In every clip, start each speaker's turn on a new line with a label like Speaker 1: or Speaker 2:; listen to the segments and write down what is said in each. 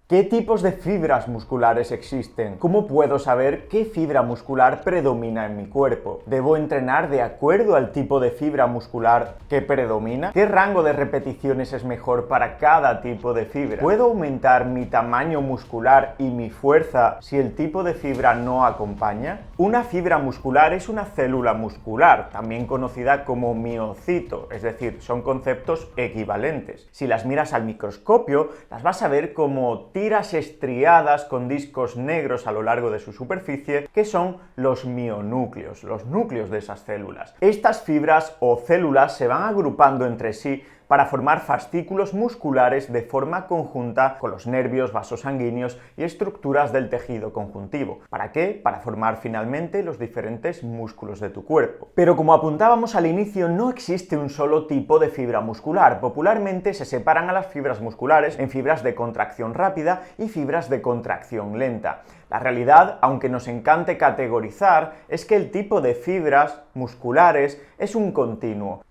Speaker 1: ¿Qué tipos de fibras musculares existen? ¿Cómo puedo saber qué fibra muscular predomina en mi cuerpo? ¿Debo entrenar de acuerdo al tipo de fibra muscular que predomina? ¿Qué rango de repeticiones es mejor para cada tipo de fibra? ¿Puedo aumentar mi tamaño muscular y mi fuerza si el tipo de fibra no acompaña? Una fibra muscular es una célula muscular, también conocida como miocito, es decir, son conceptos equivalentes. Si las miras al microscopio, las vas a ver como tiras estriadas con discos negros a lo largo de su superficie, que son los mionúcleos, los núcleos de esas células. Estas fibras o células se van agrupando entre sí para formar fascículos musculares de forma conjunta con los nervios, vasos sanguíneos y estructuras del tejido conjuntivo. ¿Para qué? Para formar finalmente los diferentes músculos de tu cuerpo. Pero como apuntábamos al inicio, no existe un solo tipo de fibra muscular. Popularmente se separan a las fibras musculares en fibras de contracción rápida y fibras de contracción lenta. La realidad, aunque nos encante categorizar, es que el tipo de fibras musculares es un continuo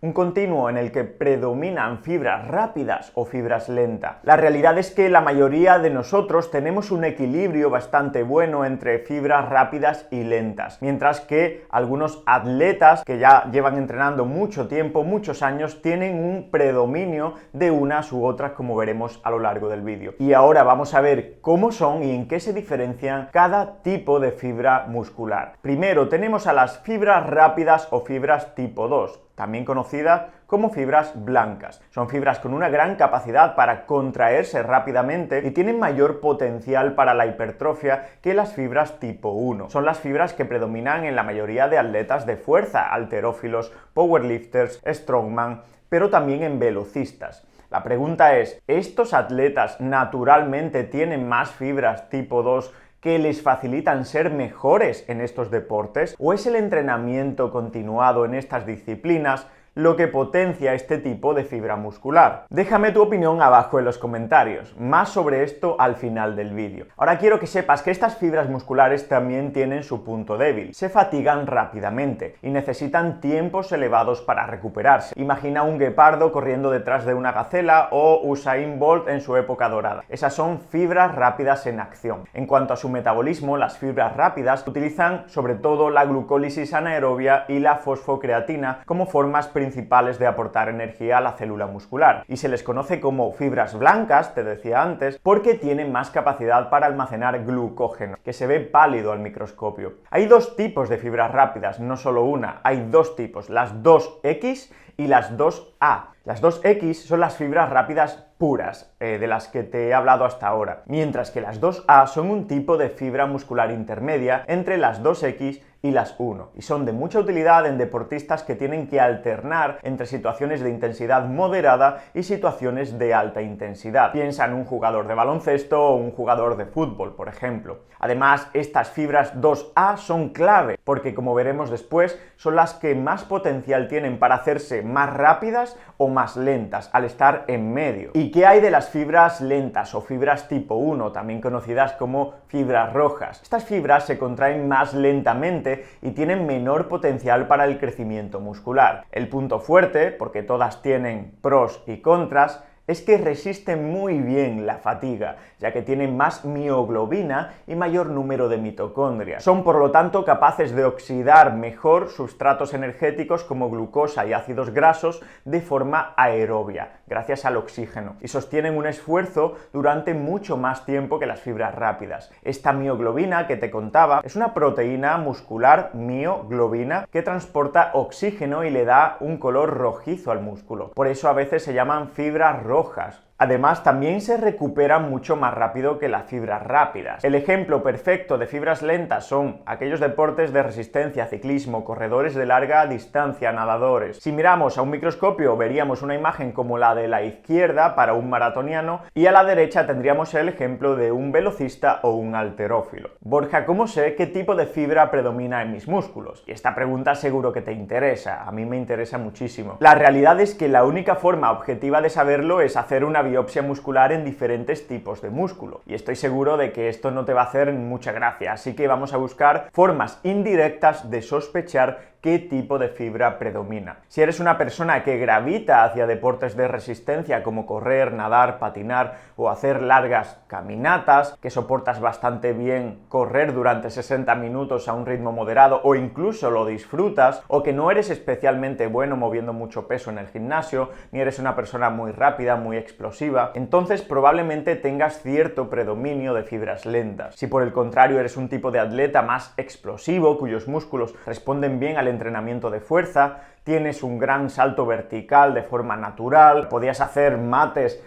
Speaker 1: en el que predominan fibras rápidas o fibras lentas. La realidad es que la mayoría de nosotros tenemos un equilibrio bastante bueno entre fibras rápidas y lentas, mientras que algunos atletas que ya llevan entrenando mucho tiempo, muchos años, tienen un predominio de unas u otras, como veremos a lo largo del vídeo. Y ahora vamos a ver cómo son y en qué se diferencian cada tipo de fibra muscular. Primero tenemos a las fibras rápidas o fibras tipo 2, también conocidas como fibras blancas. Son fibras con una gran capacidad para contraerse rápidamente y tienen mayor potencial para la hipertrofia que las fibras tipo 1. Son las fibras que predominan en la mayoría de atletas de fuerza, halterófilos, powerlifters, strongman, pero también en velocistas. La pregunta es, ¿estos atletas naturalmente tienen más fibras tipo 2 que les facilitan ser mejores en estos deportes? ¿O es el entrenamiento continuado en estas disciplinas lo que potencia este tipo de fibra muscular? Déjame tu opinión abajo en los comentarios, más sobre esto al final del vídeo. Ahora quiero que sepas que estas fibras musculares también tienen su punto débil. Se fatigan rápidamente y necesitan tiempos elevados para recuperarse. Imagina un guepardo corriendo detrás de una gacela o Usain Bolt en su época dorada. Esas son fibras rápidas en acción. En cuanto a su metabolismo, las fibras rápidas utilizan sobre todo la glucólisis anaerobia y la fosfocreatina como formas principales de aportar energía a la célula muscular, y se les conoce como fibras blancas, te decía antes, porque tienen más capacidad para almacenar glucógeno, que se ve pálido al microscopio. Hay dos tipos de fibras rápidas, no solo una, hay dos tipos, las 2X y las 2A. Las 2X son las fibras rápidas puras, de las que te he hablado hasta ahora, mientras que las 2A son un tipo de fibra muscular intermedia entre las 2X y las 1, y son de mucha utilidad en deportistas que tienen que alternar entre situaciones de intensidad moderada y situaciones de alta intensidad. Piensa en un jugador de baloncesto o un jugador de fútbol, por ejemplo. Además, estas fibras 2A son clave, porque como veremos después, son las que más potencial tienen para hacerse más rápidas o más lentas, al estar en medio. ¿Y qué hay de las fibras lentas o fibras tipo 1, también conocidas como fibras rojas? Estas fibras se contraen más lentamente y tienen menor potencial para el crecimiento muscular. El punto fuerte, porque todas tienen pros y contras, es que resisten muy bien la fatiga, ya que tienen más mioglobina y mayor número de mitocondrias. Son, por lo tanto, capaces de oxidar mejor sustratos energéticos como glucosa y ácidos grasos de forma aerobia, gracias al oxígeno, y sostienen un esfuerzo durante mucho más tiempo que las fibras rápidas. Esta mioglobina que te contaba es una proteína muscular, mioglobina, que transporta oxígeno y le da un color rojizo al músculo. Por eso a veces se llaman fibras rojas. Además, también se recuperan mucho más rápido que las fibras rápidas. El ejemplo perfecto de fibras lentas son aquellos deportes de resistencia, ciclismo, corredores de larga distancia, nadadores. Si miramos a un microscopio, veríamos una imagen como la de la izquierda para un maratoniano, y a la derecha tendríamos el ejemplo de un velocista o un halterófilo. Borja, ¿cómo sé qué tipo de fibra predomina en mis músculos? Y esta pregunta seguro que te interesa, a mí me interesa muchísimo. La realidad es que la única forma objetiva de saberlo es hacer una biopsia muscular en diferentes tipos de músculo, y estoy seguro de que esto no te va a hacer mucha gracia, así que vamos a buscar formas indirectas de sospechar qué tipo de fibra predomina. Si eres una persona que gravita hacia deportes de resistencia como correr, nadar, patinar o hacer largas caminatas, que soportas bastante bien correr durante 60 minutos a un ritmo moderado o incluso lo disfrutas, o que no eres especialmente bueno moviendo mucho peso en el gimnasio, ni eres una persona muy rápida, muy explosiva, entonces probablemente tengas cierto predominio de fibras lentas. Si por el contrario eres un tipo de atleta más explosivo, cuyos músculos responden bien al entrenamiento de fuerza, tienes un gran salto vertical de forma natural, podías hacer mates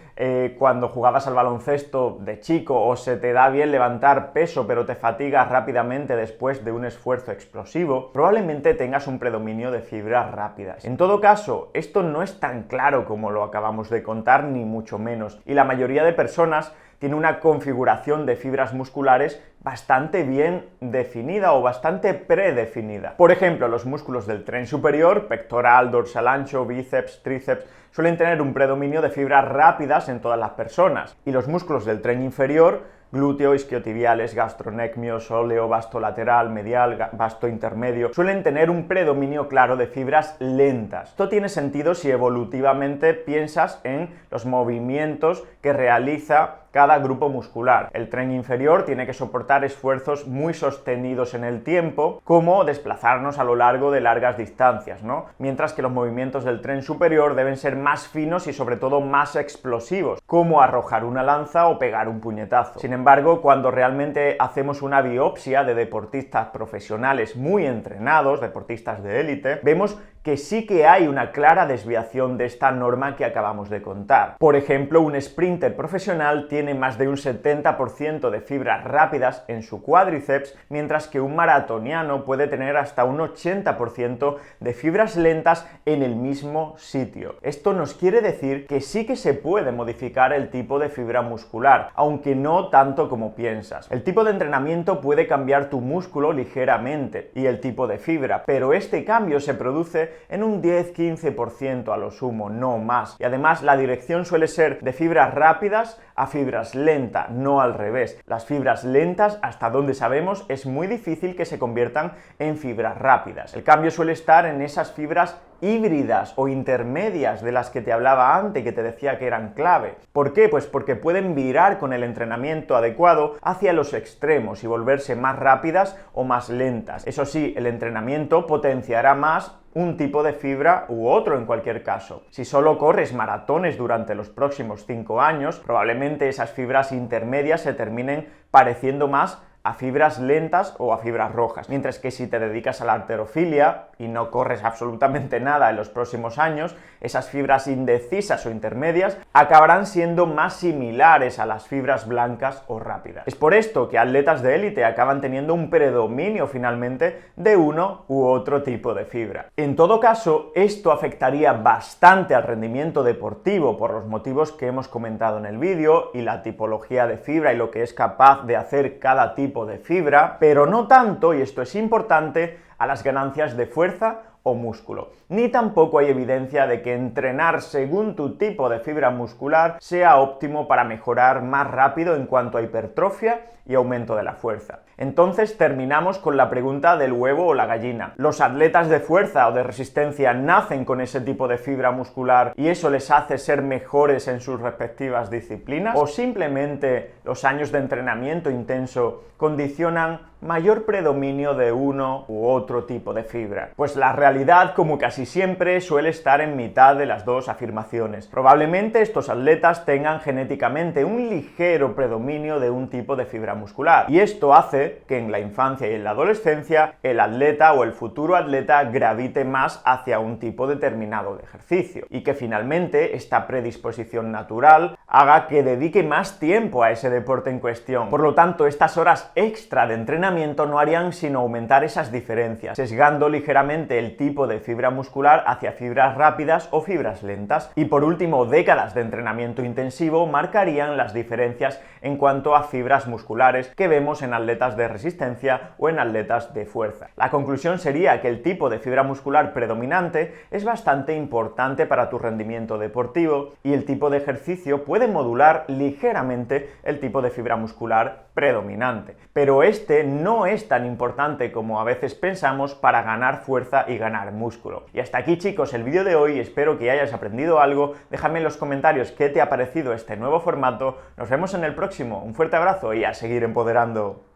Speaker 1: cuando jugabas al baloncesto de chico, o se te da bien levantar peso pero te fatigas rápidamente después de un esfuerzo explosivo, probablemente tengas un predominio de fibras rápidas. En todo caso, esto no es tan claro como lo acabamos de contar, ni mucho menos, y la mayoría de personas tiene una configuración de fibras musculares bastante bien definida o bastante predefinida. Por ejemplo, los músculos del tren superior, pectoral, dorsal ancho, bíceps, tríceps, suelen tener un predominio de fibras rápidas en todas las personas, y los músculos del tren inferior, glúteo, isquiotibiales, gastrocnecmio, sóleo, vasto lateral, medial, vasto intermedio, suelen tener un predominio claro de fibras lentas. Esto tiene sentido si evolutivamente piensas en los movimientos que realiza cada grupo muscular. El tren inferior tiene que soportar esfuerzos muy sostenidos en el tiempo, como desplazarnos a lo largo de largas distancias, ¿no? Mientras que los movimientos del tren superior deben ser más finos y sobre todo más explosivos, como arrojar una lanza o pegar un puñetazo. Sin embargo, cuando realmente hacemos una biopsia de deportistas profesionales muy entrenados, deportistas de élite, vemos que sí que hay una clara desviación de esta norma que acabamos de contar. Por ejemplo, un sprinter profesional tiene más de un 70% de fibras rápidas en su cuádriceps, mientras que un maratoniano puede tener hasta un 80% de fibras lentas en el mismo sitio. Esto nos quiere decir que sí que se puede modificar el tipo de fibra muscular, aunque no tanto como piensas. El tipo de entrenamiento puede cambiar tu músculo ligeramente y el tipo de fibra, pero este cambio se produce en un 10-15% a lo sumo, no más. Y además la dirección suele ser de fibras rápidas a fibras lentas, no al revés. Las fibras lentas, hasta donde sabemos, es muy difícil que se conviertan en fibras rápidas. El cambio suele estar en esas fibras híbridas o intermedias de las que te hablaba antes y que te decía que eran clave. ¿Por qué? Pues porque pueden virar con el entrenamiento adecuado hacia los extremos y volverse más rápidas o más lentas. Eso sí, el entrenamiento potenciará más un tipo de fibra u otro en cualquier caso. Si solo corres maratones durante los próximos 5 años, probablemente esas fibras intermedias se terminen pareciendo más a fibras lentas o a fibras rojas, mientras que si te dedicas a la halterofilia y no corres absolutamente nada en los próximos años, esas fibras indecisas o intermedias acabarán siendo más similares a las fibras blancas o rápidas. Es por esto que atletas de élite acaban teniendo un predominio finalmente de uno u otro tipo de fibra. En todo caso, esto afectaría bastante al rendimiento deportivo por los motivos que hemos comentado en el vídeo y la tipología de fibra y lo que es capaz de hacer cada tipo de fibra, pero no tanto, y esto es importante, a las ganancias de fuerza o músculo. Ni tampoco hay evidencia de que entrenar según tu tipo de fibra muscular sea óptimo para mejorar más rápido en cuanto a hipertrofia y aumento de la fuerza. Entonces terminamos con la pregunta del huevo o la gallina. ¿Los atletas de fuerza o de resistencia nacen con ese tipo de fibra muscular y eso les hace ser mejores en sus respectivas disciplinas? ¿O simplemente los años de entrenamiento intenso condicionan mayor predominio de uno u otro tipo de fibra? Pues la realidad, como casi siempre, suele estar en mitad de las dos afirmaciones. Probablemente estos atletas tengan genéticamente un ligero predominio de un tipo de fibra muscular, y esto hace que en la infancia y en la adolescencia el atleta o el futuro atleta gravite más hacia un tipo determinado de ejercicio, y que finalmente esta predisposición natural haga que dedique más tiempo a ese deporte en cuestión. Por lo tanto, estas horas extra de entrenamiento no harían sino aumentar esas diferencias, sesgando ligeramente el tipo de fibra muscular hacia fibras rápidas o fibras lentas. Y por último, décadas de entrenamiento intensivo marcarían las diferencias en cuanto a fibras musculares que vemos en atletas de resistencia o en atletas de fuerza. La conclusión sería que el tipo de fibra muscular predominante es bastante importante para tu rendimiento deportivo, y el tipo de ejercicio puede modular ligeramente el tipo de fibra muscular predominante. Pero este no es tan importante como a veces pensamos para ganar fuerza y ganar ganar músculo. Y hasta aquí, chicos, el vídeo de hoy. Espero que hayas aprendido algo. Déjame en los comentarios qué te ha parecido este nuevo formato. Nos vemos en el próximo. Un fuerte abrazo y a seguir empoderando.